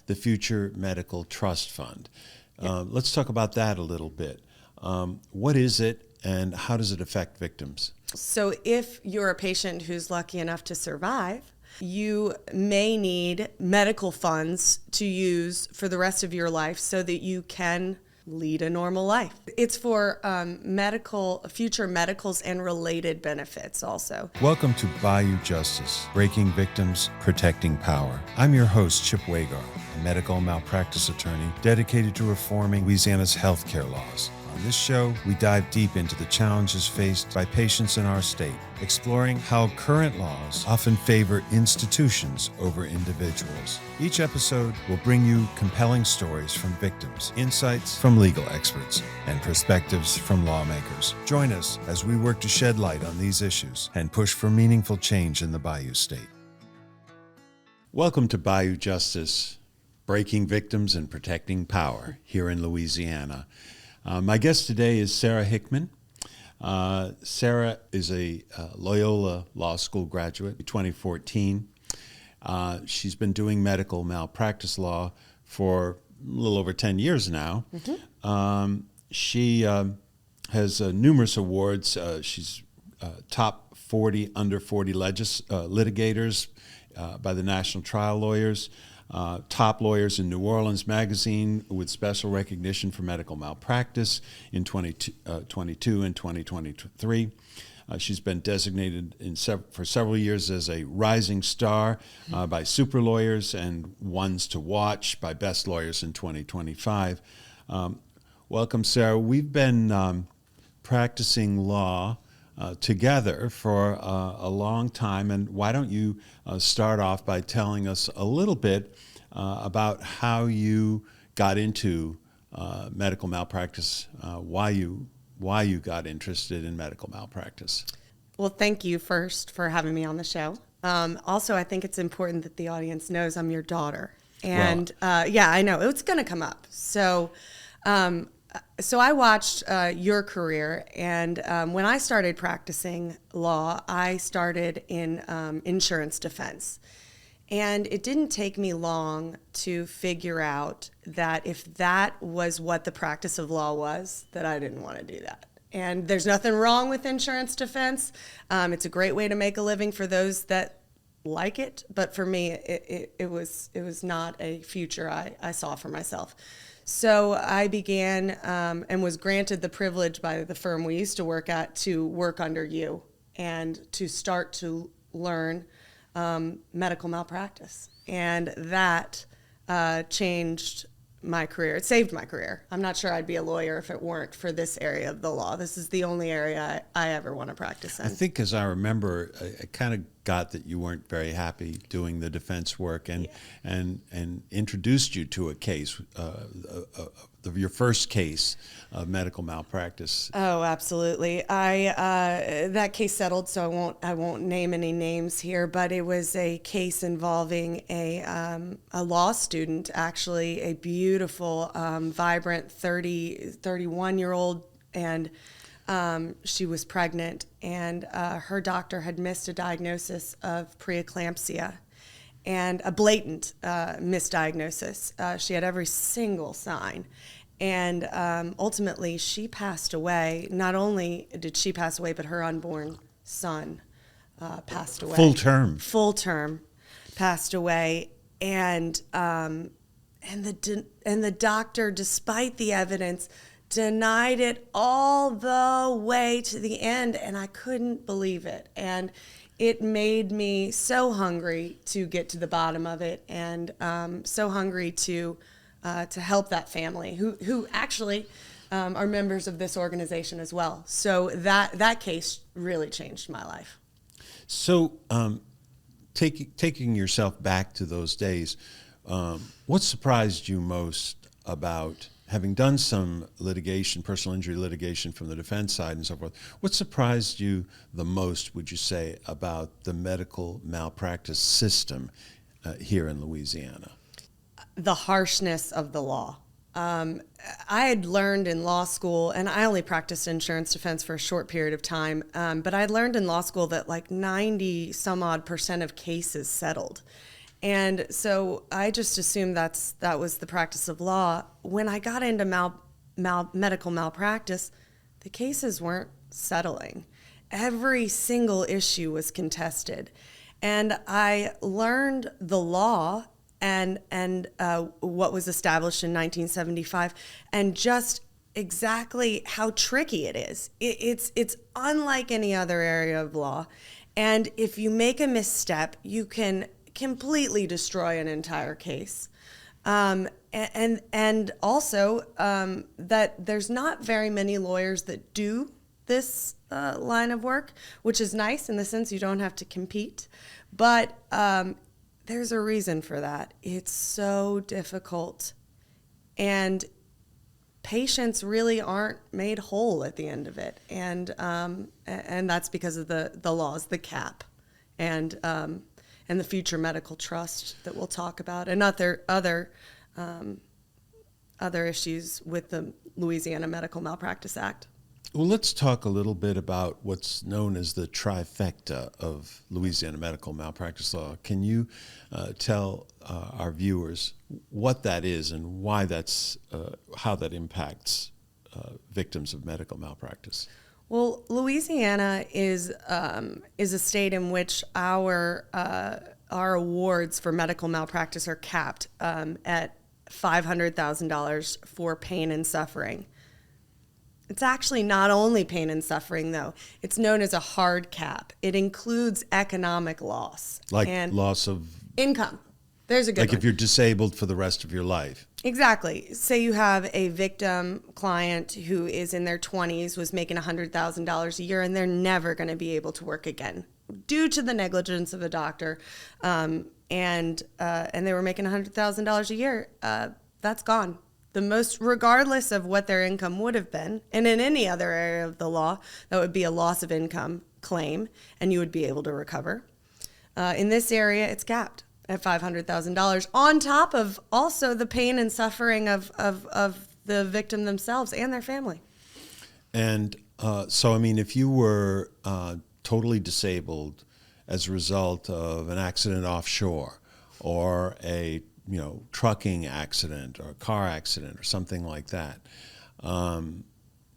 the Future Medical Trust Fund. Let's talk about that a little bit. What is it, and how does it affect victims? So if you're a patient who's lucky enough to survive, you may need medical funds to use for the rest of your life so that you can lead a normal life. It's for future medicals and related benefits also. Welcome to Bayou Justice, Breaking Victims, Protecting Power. I'm your host, Chip Wagar, a medical malpractice attorney dedicated to reforming Louisiana's healthcare laws. On this show, we dive deep into the challenges faced by patients in our state, exploring how current laws often favor institutions over individuals. Each episode will bring you compelling stories from victims, insights from legal experts, and perspectives from lawmakers. Join us as we work to shed light on these issues and push for meaningful change in the Bayou State. Welcome to Bayou Justice, Breaking Victims and Protecting Power here in Louisiana. My guest today is Sarah Hickman. Sarah is a Loyola Law School graduate, 2014. She's been doing medical malpractice law for a little over 10 years now. Mm-hmm. She has numerous awards. She's top 40 under 40 litigators by the National Trial Lawyers. Top lawyers in New Orleans Magazine with special recognition for medical malpractice in 2022 and 2023. She's been designated for several years as a rising star by Super Lawyers and Ones to Watch by Best Lawyers in 2025. Welcome, Sarah. We've been practicing law together for a long time, and why don't you start off by telling us a little bit about how you got into medical malpractice, why you got interested in medical malpractice. Well, thank you first for having me on the show. Also, I think it's important that the audience knows I'm your daughter, and yeah, I know it's going to come up. So I watched your career, and when I started practicing law, I started in insurance defense. And it didn't take me long to figure out that if that was what the practice of law was, that I didn't want to do that. And there's nothing wrong with insurance defense. It's a great way to make a living for those that like it. But for me, it was not a future I saw for myself. So I began and was granted the privilege by the firm we used to work at to work under you and to start to learn medical malpractice. And that changed my career. It saved my career. I'm not sure I'd be a lawyer if it weren't for this area of the law. This is the only area I ever want to practice in. I think, as I remember, I kind of got that you weren't very happy doing the defense work, and introduced you to a case, your first case of medical malpractice. Oh, absolutely. That case settled, so I won't name any names here, but it was a case involving a law student, actually, a beautiful, vibrant 31-year-old, and she was pregnant, and her doctor had missed a diagnosis of preeclampsia, and a blatant misdiagnosis. She had every single sign. And ultimately, she passed away. Not only did she pass away, but her unborn son passed away. Full term passed away, and the doctor, despite the evidence, denied it all the way to the end, and I couldn't believe it. And it made me so hungry to get to the bottom of it, and so hungry to help that family, who actually are members of this organization as well. So that case really changed my life. So taking yourself back to those days, what surprised you most about having done some litigation, personal injury litigation from the defense side and so forth? What surprised you the most, would you say, about the medical malpractice system here in Louisiana? The harshness of the law. I had learned in law school, and I only practiced insurance defense for a short period of time, but I learned in law school that like 90 some odd % of cases settled. And so I just assumed that was the practice of law. When I got into medical malpractice, the cases weren't settling. Every single issue was contested. And I learned the law and what was established in 1975, and just exactly how tricky it is. It's unlike any other area of law. And if you make a misstep, you can completely destroy an entire case. And also that there's not very many lawyers that do this line of work, which is nice in the sense you don't have to compete. But there's a reason for that. It's so difficult. And patients really aren't made whole at the end of it. And that's because of the laws, the cap, and the future medical trust that we'll talk about, and other issues with the Louisiana Medical Malpractice Act. Well, let's talk a little bit about what's known as the trifecta of Louisiana medical malpractice law. Can you tell our viewers what that is and why how that impacts victims of medical malpractice? Well, Louisiana is a state in which our awards for medical malpractice are capped at $500,000 for pain and suffering. It's actually not only pain and suffering, though. It's known as a hard cap. It includes economic loss. Like loss of income. There's a good one. Like if you're disabled for the rest of your life. Exactly. Say you have a victim client who is in their 20s, was making $100,000 a year, and they're never going to be able to work again due to the negligence of a doctor. And they were making $100,000 a year. That's gone. Regardless of what their income would have been, and in any other area of the law, that would be a loss of income claim, and you would be able to recover. In this area, it's capped at $500,000, on top of also the pain and suffering of the victim themselves and their family. And so, I mean, if you were totally disabled as a result of an accident offshore, or a trucking accident or a car accident or something like that,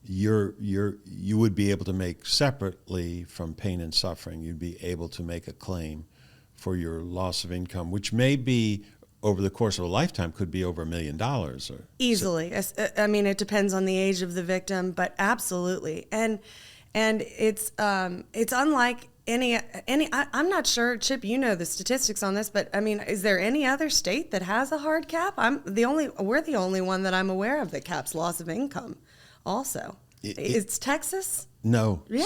you would be able to make separately from pain and suffering. You'd be able to make a claim for your loss of income, which may be over the course of a lifetime, could be over $1 million. Easily. I mean, it depends on the age of the victim, but absolutely. And it's unlike any. I'm not sure, Chip, you know the statistics on this, but I mean, is there any other state that has a hard cap? We're the only one that I'm aware of that caps loss of income. Also, it's Texas. No, yeah.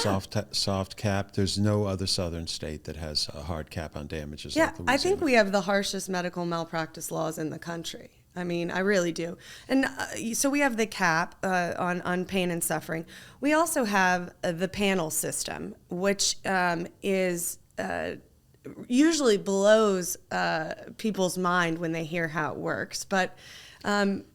Soft cap. There's no other southern state that has a hard cap on damages. Yeah, like Louisiana. I think we have the harshest medical malpractice laws in the country. I mean, I really do. And so we have the cap on pain and suffering. We also have the panel system, which is usually blows people's mind when they hear how it works. But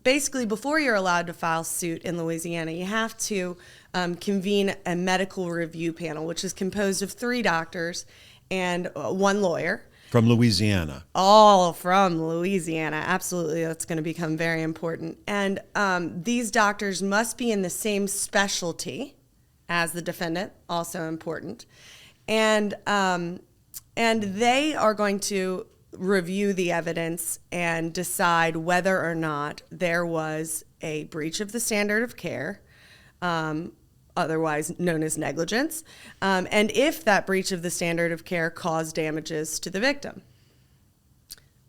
basically, before you're allowed to file suit in Louisiana, you have to convene a medical review panel, which is composed of 3 doctors and 1 lawyer. From Louisiana. All from Louisiana. Absolutely. That's going to become very important. And these doctors must be in the same specialty as the defendant, also important. And they are going to review the evidence and decide whether or not there was a breach of the standard of care, otherwise known as negligence, and if that breach of the standard of care caused damages to the victim.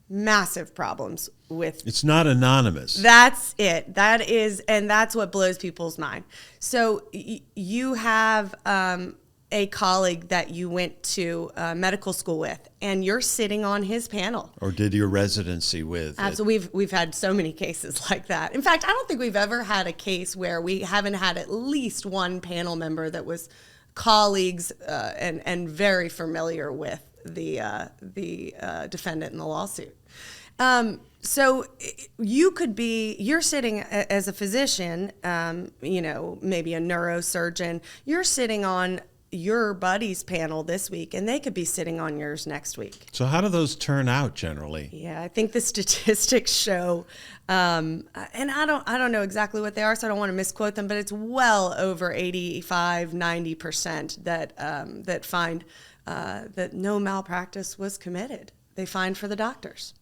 Massive problems with... It's not anonymous. That's it. That is, and that's what blows people's mind. So you have a colleague that you went to medical school with, and you're sitting on his panel. Or did your residency with. Absolutely. We've had so many cases like that. In fact, I don't think we've ever had a case where we haven't had at least one panel member that was colleagues and very familiar with the defendant in the lawsuit. So you're sitting as a physician, maybe a neurosurgeon, you're sitting on your buddy's panel this week, and they could be sitting on yours next week. So how do those turn out generally? Yeah, I think the statistics show, and I don't know exactly what they are, so I don't want to misquote them, but it's well over 85-90% that find that no malpractice was committed. They find for the doctors,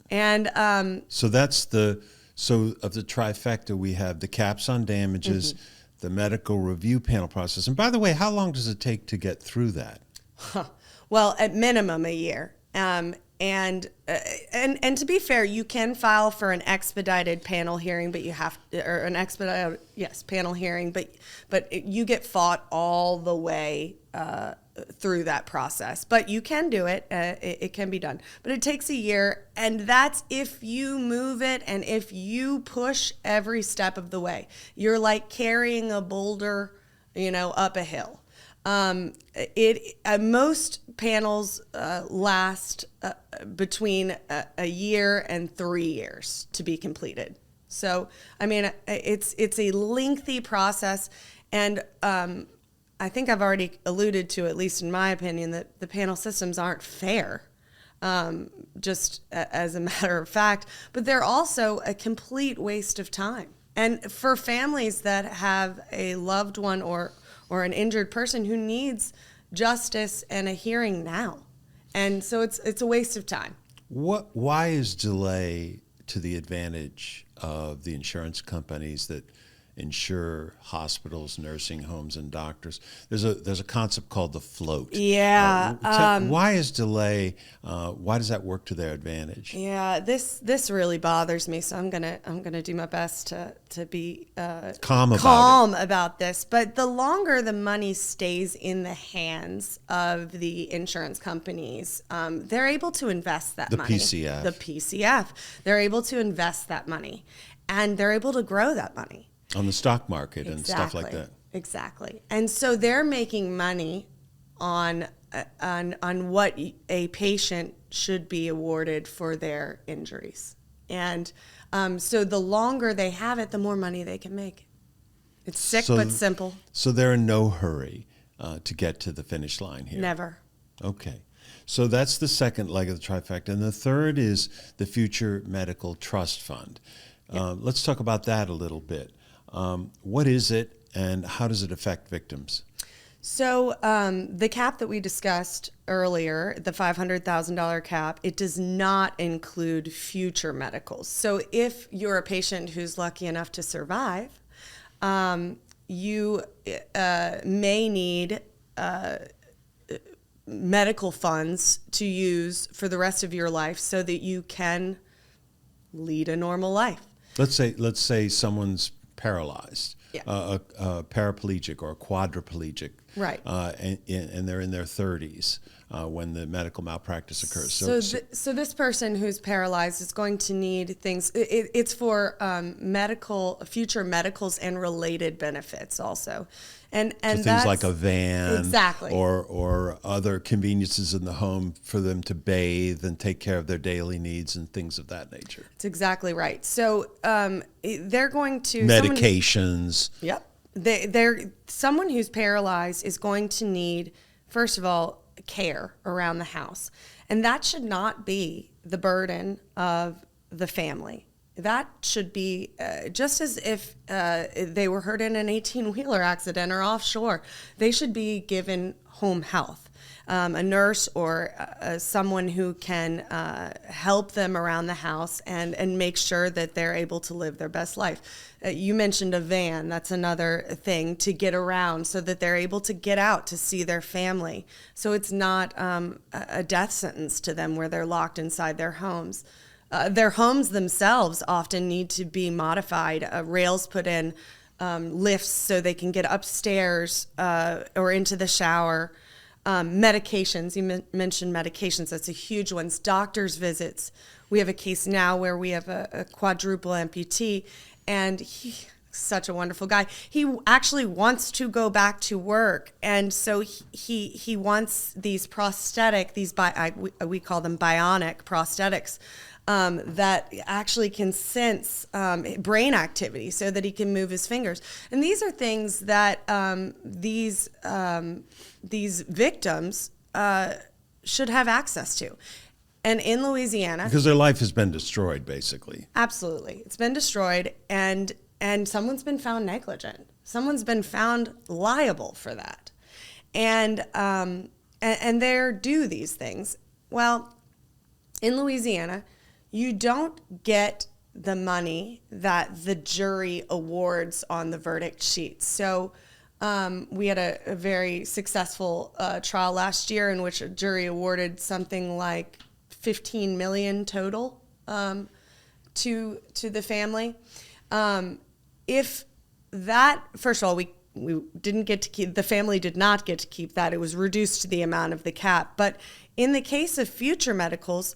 and so of the trifecta, we have the caps on damages, the medical review panel process. And by the way, how long does it take to get through that? Well, at minimum a year. And to be fair, you can file for an expedited panel hearing, but panel hearing, but you get fought all the way through that process. But you can do it. It can be done. But it takes a year, and that's if you move it and if you push every step of the way. You're like carrying a boulder, up a hill. Most panels last between a year and 3 years to be completed. So, I mean, it's a lengthy process, and I think I've already alluded to, at least in my opinion, that the panel systems aren't fair, just as a matter of fact, but they're also a complete waste of time. And for families that have a loved one or an injured person who needs justice and a hearing now. And so it's a waste of time. Why is delay to the advantage of the insurance companies that insure hospitals, nursing homes, and doctors? There's a concept called the float. Yeah. Why is delay? Why does that work to their advantage? Yeah, this really bothers me. So I'm gonna do my best to be calm about this. But the longer the money stays in the hands of the insurance companies, they're able to invest that money. The PCF. They're able to invest that money, and they're able to grow that money. On the stock market and stuff like that. Exactly. And so they're making money on what a patient should be awarded for their injuries. And so the longer they have it, the more money they can make. It's sick but simple. So they're in no hurry to get to the finish line here. Never. Okay. So that's the second leg of the trifecta. And the third is the Future Medical Trust Fund. Let's talk about that a little bit. What is it, and how does it affect victims? So the cap that we discussed earlier, the $500,000 cap, it does not include future medicals. So if you're a patient who's lucky enough to survive, you may need medical funds to use for the rest of your life so that you can lead a normal life. Let's say someone's paralyzed, a paraplegic or a quadriplegic, right? And they're in their 30s when the medical malpractice occurs. So this person who's paralyzed is going to need things. It's for future medicals and related benefits also, and so things like a van, exactly, or other conveniences in the home for them to bathe and take care of their daily needs and things of that nature. That's exactly right. So they're going to medications. They're someone who's paralyzed is going to need, first of all, care around the house, and that should not be the burden of the family. That should be just as if they were hurt in an 18-wheeler accident or offshore. They should be given home health, a nurse or someone who can help them around the house and make sure that they're able to live their best life. You mentioned a van. That's another thing to get around so that they're able to get out to see their family. So it's not a death sentence to them where they're locked inside their homes. Their homes themselves often need to be modified, rails put in, lifts so they can get upstairs or into the shower. Medications, you mentioned medications, that's a huge one. Doctor's visits. We have a case now where we have a quadruple amputee, and such a wonderful guy. He actually wants to go back to work, and so he wants these prosthetic, we call them bionic prosthetics, that actually can sense brain activity so that he can move his fingers. And these are things that these victims should have access to. And in Louisiana, because their life has been destroyed, basically. Absolutely, it's been destroyed, and someone's been found negligent. Someone's been found liable for that, and they're due these things. Well, in Louisiana, you don't get the money that the jury awards on the verdict sheet. So we had a very successful trial last year in which a jury awarded something like $15 million total to the family. If that, first of all, we didn't get to keep, the family did not get to keep that. It was reduced to the amount of the cap. But in the case of future medicals,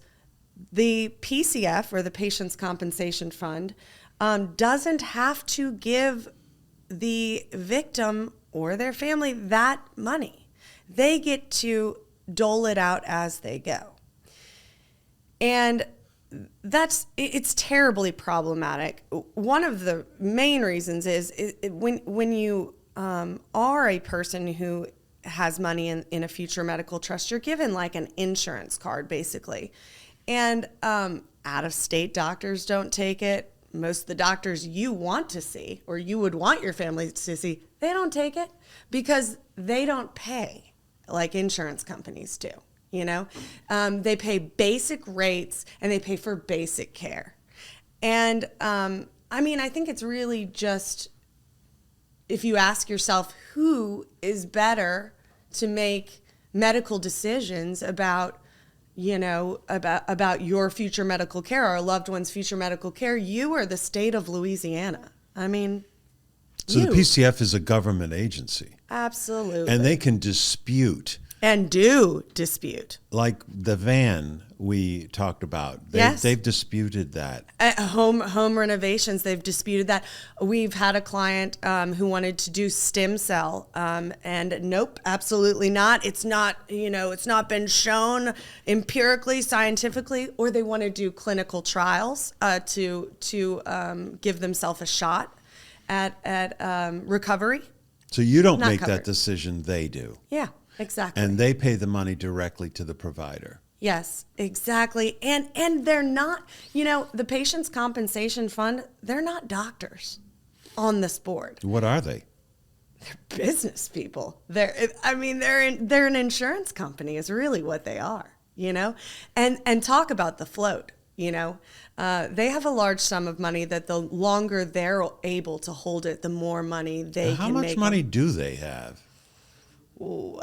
the PCF, or the Patient's Compensation Fund, doesn't have to give the victim or their family that money. They get to dole it out as they go. And it's terribly problematic. One of the main reasons is when you are a person who has money in a future medical trust, you're given like an insurance card, basically. And out-of-state doctors don't take it. Most of the doctors you want to see, or you would want your family to see, they don't take it because they don't pay like insurance companies do. You know, they pay basic rates and they pay for basic care. And I mean, I think it's really just, if you ask yourself who is better to make medical decisions about, you know, about your future medical care or a loved one's future medical care, you are the state of Louisiana. I mean, so the PCF is a government agency. Absolutely. And they can dispute. And do dispute. Like the van we talked about. Yes. They've disputed that. Home renovations, they've disputed that. We've had a client who wanted to do stem cell, and nope, absolutely not. It's not, you know, it's not been shown empirically, scientifically, or they want to do clinical trials to give themselves a shot at recovery. So you don't Not make covered. that decision, they do. Yeah. Exactly. And they pay the money directly to the provider. Yes, exactly. And they're not, you know, the Patient's Compensation Fund, they're not doctors on this board. What are they? They're business people. They're an insurance company is really what they are, you know? And talk about the float, you know? They have a large sum of money that the longer they're able to hold it, the more money they How can make. much money do they have? Ooh,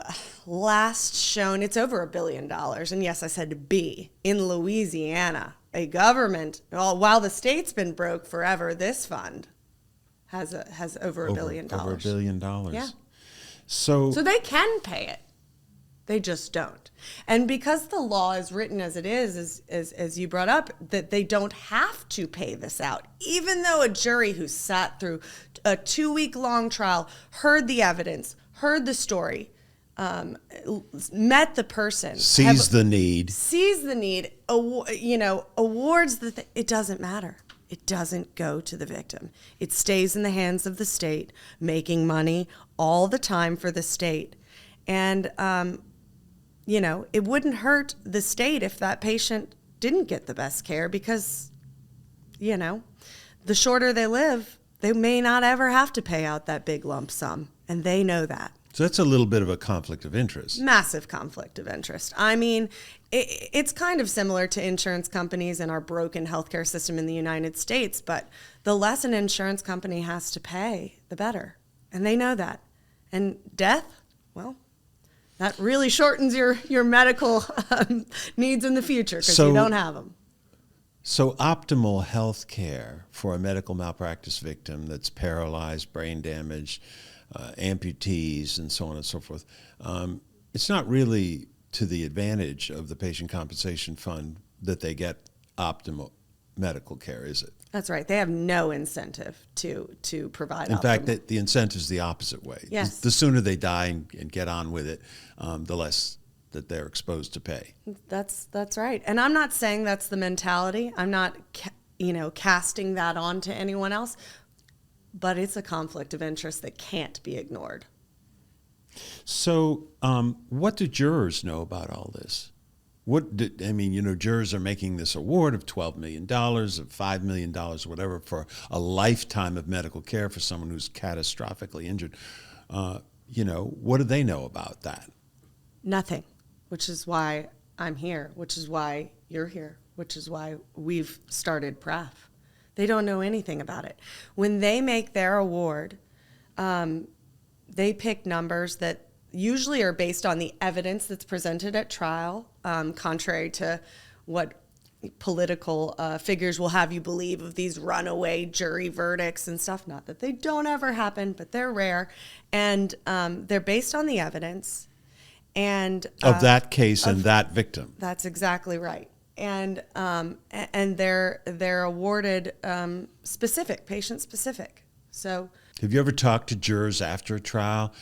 last shown, it's over $1 billion. And yes, I said B. In Louisiana, a government, while the state's been broke forever, this fund has over $1 billion. Over $1 billion. Yeah. So they can pay it. They just don't. And because the law is written as it is, as you brought up, that they don't have to pay this out, even though a jury who sat through a 2-week-long trial, heard the evidence, heard the story, met the person, sees the need, awards the thing. It doesn't matter. It doesn't go to the victim. It stays in the hands of the state, making money all the time for the state. And, it wouldn't hurt the state if that patient didn't get the best care because, the shorter they live, they may not ever have to pay out that big lump sum. And they know that. So that's a little bit of a conflict of interest. Massive conflict of interest. I mean, it's kind of similar to insurance companies and our broken healthcare system in the United States, but the less an insurance company has to pay, the better. And they know that. And death, well, that really shortens your medical needs in the future because you don't have them. So optimal health care for a medical malpractice victim that's paralyzed, brain damaged, amputees, and so on and so forth, it's not really to the advantage of the Patient Compensation Fund that they get optimal medical care, is it? That's right. They have no incentive to provide. In fact, the incentive is the opposite way. Yes. The sooner they die and get on with it, the less that they're exposed to pay. That's right. And I'm not saying that's the mentality. I'm not, casting that on to anyone else. But it's a conflict of interest that can't be ignored. So, what do jurors know about all this? Jurors are making this award of $12 million, of $5 million, whatever, for a lifetime of medical care for someone who's catastrophically injured. What do they know about that? Nothing, which is why I'm here, which is why you're here, which is why we've started PRAF. They don't know anything about it. When they make their award, they pick numbers that usually are based on the evidence that's presented at trial, contrary to what political figures will have you believe of these runaway jury verdicts and stuff. Not that they don't ever happen, but they're rare. And they're based on the evidence. And of that case and that victim. That's exactly right. And they're awarded patient specific. So, have you ever talked to jurors after a trial,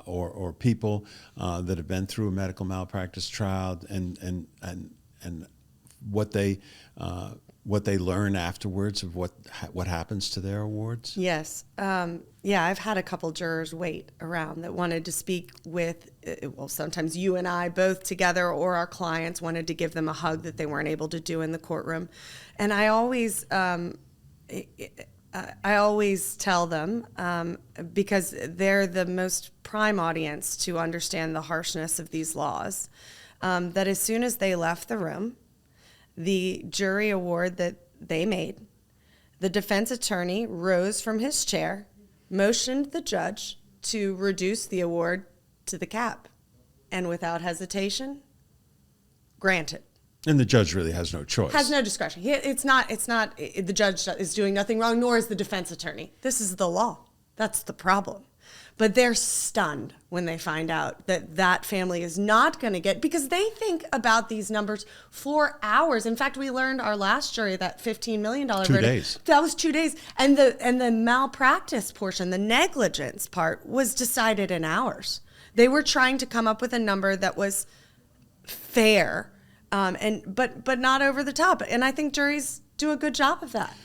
or people that have been through a medical malpractice trial, and what they learn afterwards of what happens to their awards? Yes. I've had a couple jurors wait around that wanted to speak with, sometimes you and I both together, or our clients wanted to give them a hug that they weren't able to do in the courtroom. And I always tell them, because they're the most prime audience to understand the harshness of these laws, that as soon as they left the room, the jury award that they made, the defense attorney rose from his chair, motioned the judge to reduce the award to the cap, and without hesitation, granted. And the judge really has no choice. Has no discretion. The judge is doing nothing wrong, nor is the defense attorney. This is the law. That's the problem. But they're stunned when they find out that family is not going to get, because they think about these numbers for hours. In fact, we learned our last jury, that $15 million verdict. 2 days. That was 2 days. And the malpractice portion, the negligence part, was decided in hours. They were trying to come up with a number that was fair, but not over the top. And I think juries do a good job of that,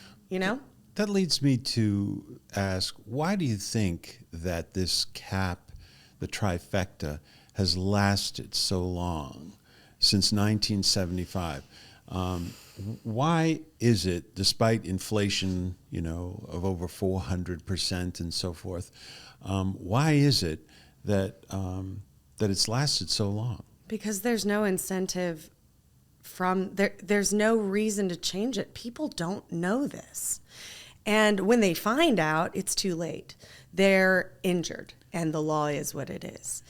That leads me to ask, why do you think that this cap, the trifecta, has lasted so long, since 1975? Why is it, despite inflation, of over 400% and so forth, why is it that it's lasted so long? Because there's no incentive there's no reason to change it. People don't know this. And when they find out, it's too late. They're injured, and the law is what it is.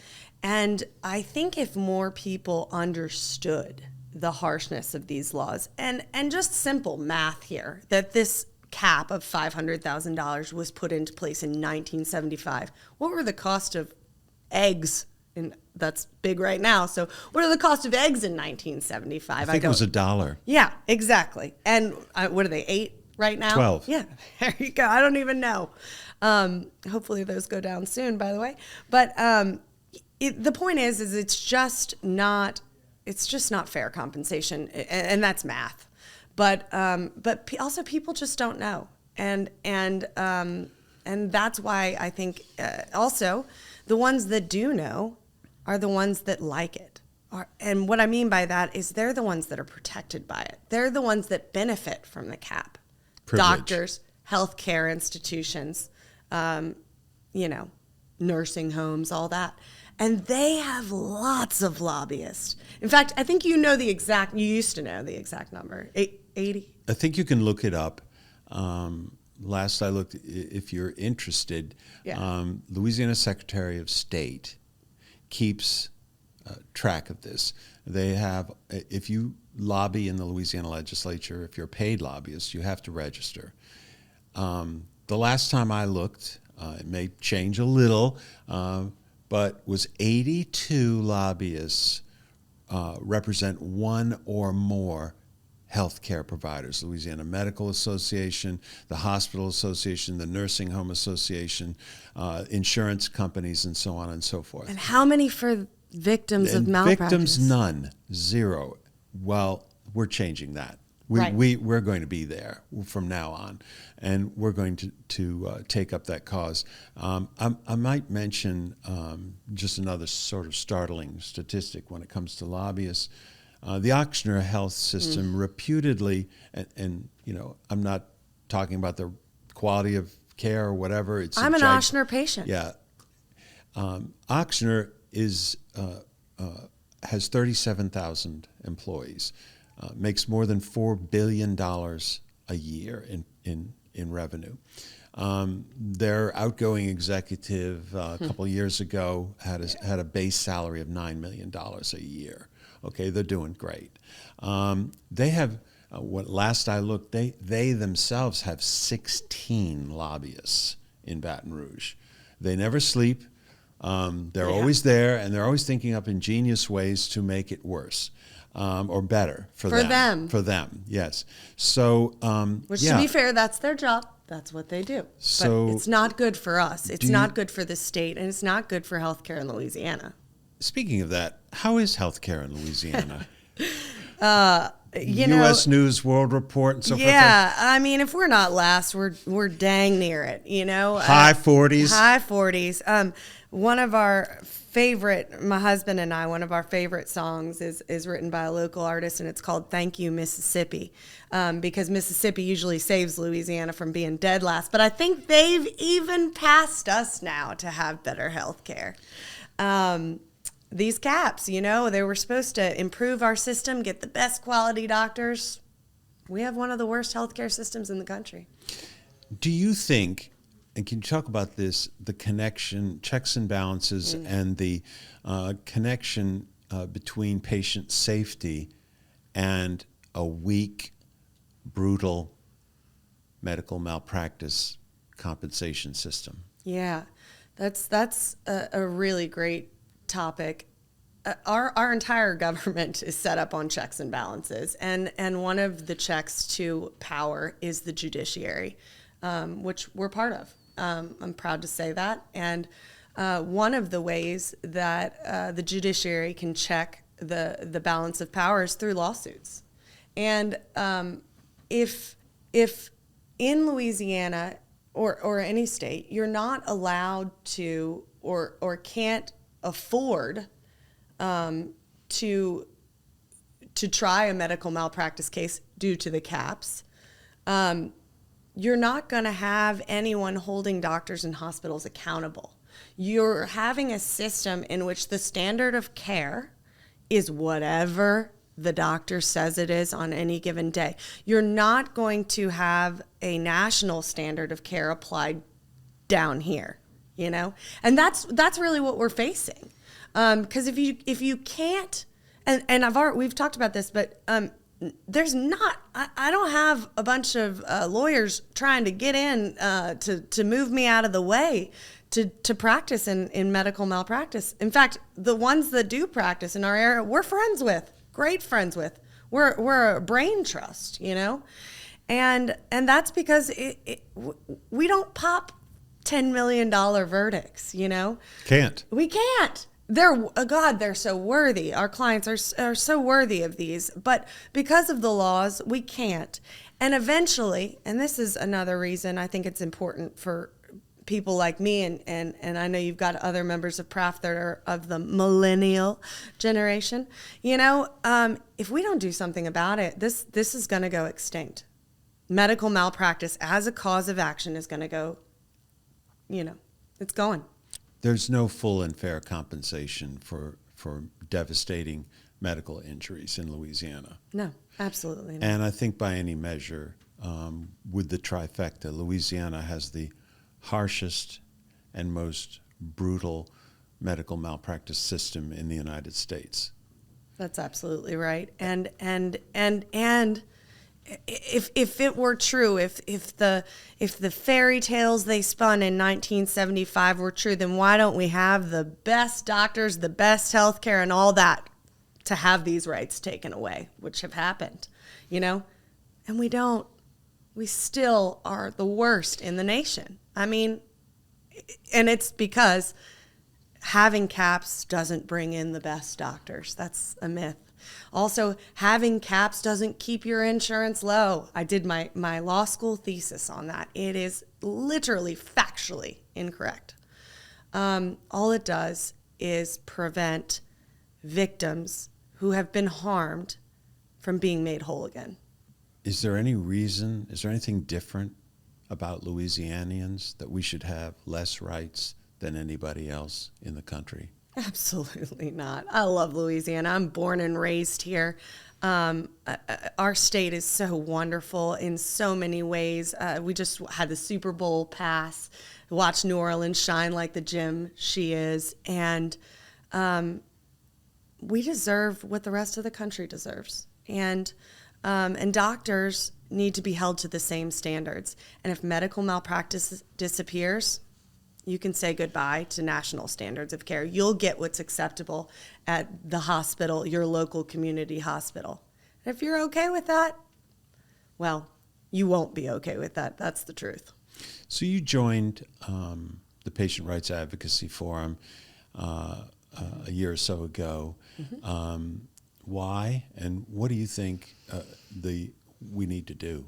And I think if more people understood the harshness of these laws, and just simple math here, that this cap of $500,000 was put into place in 1975. What were the cost of eggs? And that's big right now. So what are the cost of eggs in 1975? I think it was $1. Yeah, exactly. And what are they, 8 right now? 12. Yeah, there you go. I don't even know. Hopefully those go down soon, by the way. But the point is it's just not fair compensation, and that's math. But also people just don't know, and that's why I think also the ones that do know are the ones that like it. And what I mean by that is they're the ones that are protected by it. They're the ones that benefit from the cap. Privilege. Doctors, healthcare institutions, nursing homes, all that. And they have lots of lobbyists. In fact, I think you used to know the exact number, 80? I think you can look it up. Last I looked, if you're interested, Louisiana Secretary of State keeps track of this. They have, if you lobby in the Louisiana legislature, if you're a paid lobbyist, you have to register. The last time I looked, it may change a little, but was 82 lobbyists represent one or more healthcare providers, Louisiana Medical Association, the Hospital Association, the Nursing Home Association, insurance companies, and so on and so forth. And how many for victims of malpractice? Victims, none, zero. Well, we're changing that. We're going to be there from now on, and we're going to take up that cause. I might mention just another sort of startling statistic when it comes to lobbyists. The Ochsner Health System reputedly, and I'm not talking about the quality of care or whatever. I'm an Ochsner patient. Yeah, Ochsner has 37,000 employees, makes more than $4 billion a year in revenue. Their outgoing executive a couple of years ago had a base salary of $9 million a year. Okay, they're doing great. They have, last I looked, they themselves have 16 lobbyists in Baton Rouge. They never sleep. They're always there, and they're always thinking up ingenious ways to make it worse or better for them. For them, yes. So, which, to be fair, that's their job. That's what they do. So, but it's not good for us. It's not good for the state, and it's not good for healthcare in Louisiana. Speaking of that, how is healthcare in Louisiana? U.S. News, World Report, and so forth. Yeah, I mean, if we're not last, we're dang near it. High 40s. High 40s. One of our favorite, my husband and I, one of our favorite songs is written by a local artist, and it's called "Thank You, Mississippi," because Mississippi usually saves Louisiana from being dead last. But I think they've even passed us now to have better health care. These caps, they were supposed to improve our system, get the best quality doctors. We have one of the worst healthcare systems in the country. Do you think, and can you talk about this, the connection, checks and balances, and the connection between patient safety and a weak, brutal medical malpractice compensation system? Yeah, that's a really great topic. Our entire government is set up on checks and balances, and one of the checks to power is the judiciary, which we're part of. I'm proud to say that. And one of the ways that the judiciary can check the balance of power is through lawsuits. And if in Louisiana or any state, you're not allowed to or can't afford to try a medical malpractice case due to the caps, you're not going to have anyone holding doctors and hospitals accountable. You're having a system in which the standard of care is whatever the doctor says it is on any given day. You're not going to have a national standard of care applied down here, and that's really what we're facing. Because if you can't, and we've talked about this, but there's not. I don't have a bunch of lawyers trying to get in to move me out of the way to practice in medical malpractice. In fact, the ones that do practice in our area, we're friends with, great friends with. We're a brain trust, and that's because we don't pop $10 million verdicts, Can't. We can't. They're so worthy. Our clients are so worthy of these, but because of the laws, we can't. And eventually, and this is another reason I think it's important for people like me, and I know you've got other members of PRAF that are of the millennial generation. If we don't do something about it, this is going to go extinct. Medical malpractice as a cause of action is going to go, it's going. There's no full and fair compensation for devastating medical injuries in Louisiana. No, absolutely not. And I think by any measure, with the trifecta, Louisiana has the harshest and most brutal medical malpractice system in the United States. That's absolutely right. And if it were true, if the fairy tales they spun in 1975 were true, then why don't we have the best doctors, the best healthcare, and all that to have these rights taken away, which have happened? And we don't. We still are the worst in the nation. I mean, and it's because having caps doesn't bring in the best doctors. That's a myth. Also, having caps doesn't keep your insurance low. I did my law school thesis on that. It is literally factually incorrect. All it does is prevent victims who have been harmed from being made whole again. Is there anything different about Louisianians that we should have less rights than anybody else in the country? Absolutely not. I love Louisiana. I'm born and raised here. Our state is so wonderful in so many ways. We just had the Super Bowl pass, watch New Orleans shine like the gem she is, and we deserve what the rest of the country deserves. And doctors need to be held to the same standards. And if medical malpractice disappears, you can say goodbye to national standards of care. You'll get what's acceptable at the hospital, your local community hospital. And if you're okay with that, well, you won't be okay with that. That's the truth. So you joined the Patient Rights Advocacy Forum a year or so ago. Mm-hmm. Why, and what do you think we need to do?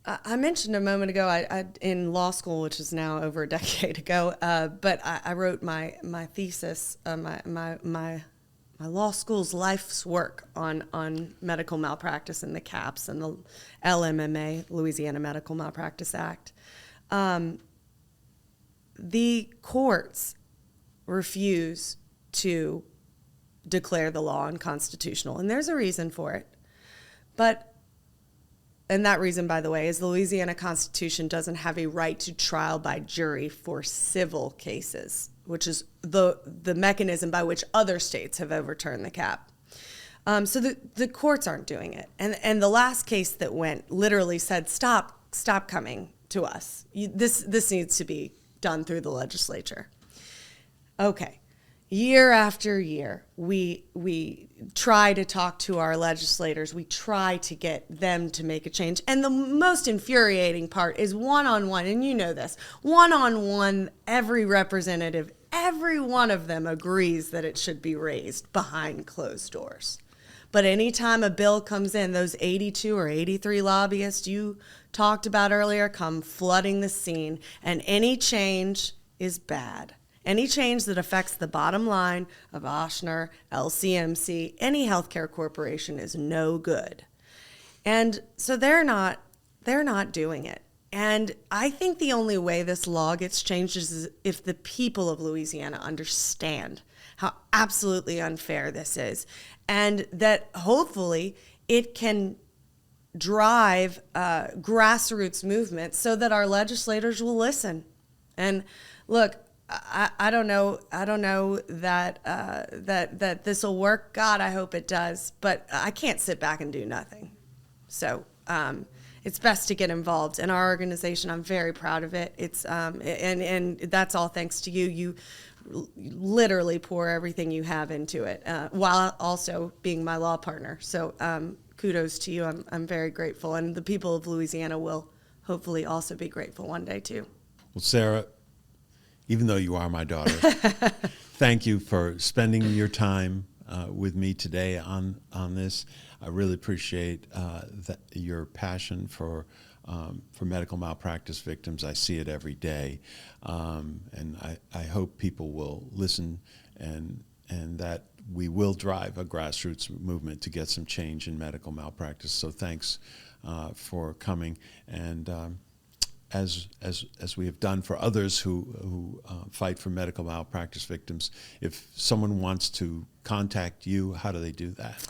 I mentioned a moment ago, I in law school, which is now over a decade ago, but I wrote my thesis, my law school's life's work on medical malpractice and the CAPS and the LMMA, Louisiana Medical Malpractice Act. The courts refuse to declare the law unconstitutional, and there's a reason for it. And that reason, by the way, is the Louisiana Constitution doesn't have a right to trial by jury for civil cases, which is the mechanism by which other states have overturned the cap. So the courts aren't doing it. And the last case that went literally said, stop coming to us. This needs to be done through the legislature. Okay. Year after year, we try to talk to our legislators. We try to get them to make a change. And the most infuriating part is one-on-one, and you know this, one-on-one, every representative, every one of them agrees that it should be raised behind closed doors. But anytime a bill comes in, those 82 or 83 lobbyists you talked about earlier come flooding the scene, and any change is bad. Any change that affects the bottom line of Ochsner, LCMC, any healthcare corporation is no good. And so they're not doing it. And I think the only way this law gets changed is if the people of Louisiana understand how absolutely unfair this is, and that hopefully it can drive grassroots movement so that our legislators will listen. And look, I don't know that this will work. God, I hope it does. But I can't sit back and do nothing. So it's best to get involved. And our organization, I'm very proud of it. It's and that's all thanks to you. You literally pour everything you have into it, while also being my law partner. So kudos to you. I'm very grateful, and the people of Louisiana will hopefully also be grateful one day too. Well, Sarah, even though you are my daughter, thank you for spending your time with me today on this. I really appreciate your passion for medical malpractice victims. I see it every day, and I hope people will listen and that we will drive a grassroots movement to get some change in medical malpractice. So thanks for coming, and as we have done for others who fight for medical malpractice victims, if someone wants to contact you, how do they do that?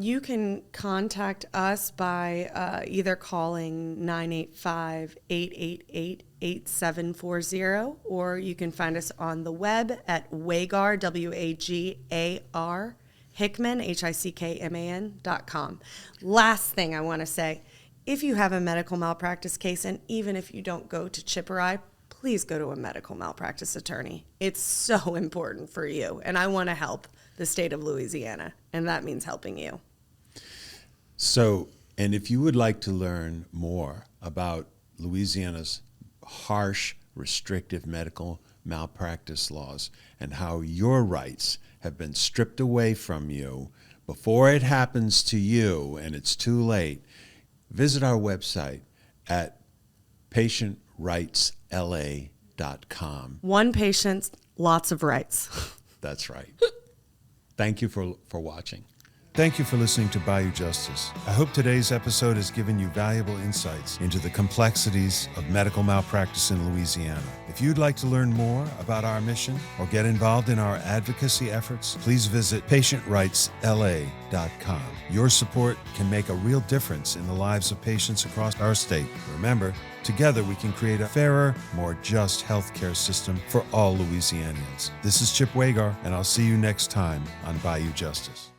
You can contact us by either calling 985-888-8740, or you can find us on the web at Wagar, W-A-G-A-R, Hickman, Hickman.com. Last thing I want to say, if you have a medical malpractice case, and even if you don't go to Chip or I, please go to a medical malpractice attorney. It's so important for you, and I want to help the state of Louisiana, and that means helping you. So And if you would like to learn more about Louisiana's harsh, restrictive medical malpractice laws and how your rights have been stripped away from you before it happens to you and it's too late, visit our website at patientrightsla.com. One patient, lots of rights. That's right. Thank you for watching. Thank you for listening to Bayou Justice. I hope today's episode has given you valuable insights into the complexities of medical malpractice in Louisiana. If you'd like to learn more about our mission or get involved in our advocacy efforts, please visit patientrightsla.com. Your support can make a real difference in the lives of patients across our state. Remember, together we can create a fairer, more just healthcare system for all Louisianians. This is Chip Wagar, and I'll see you next time on Bayou Justice.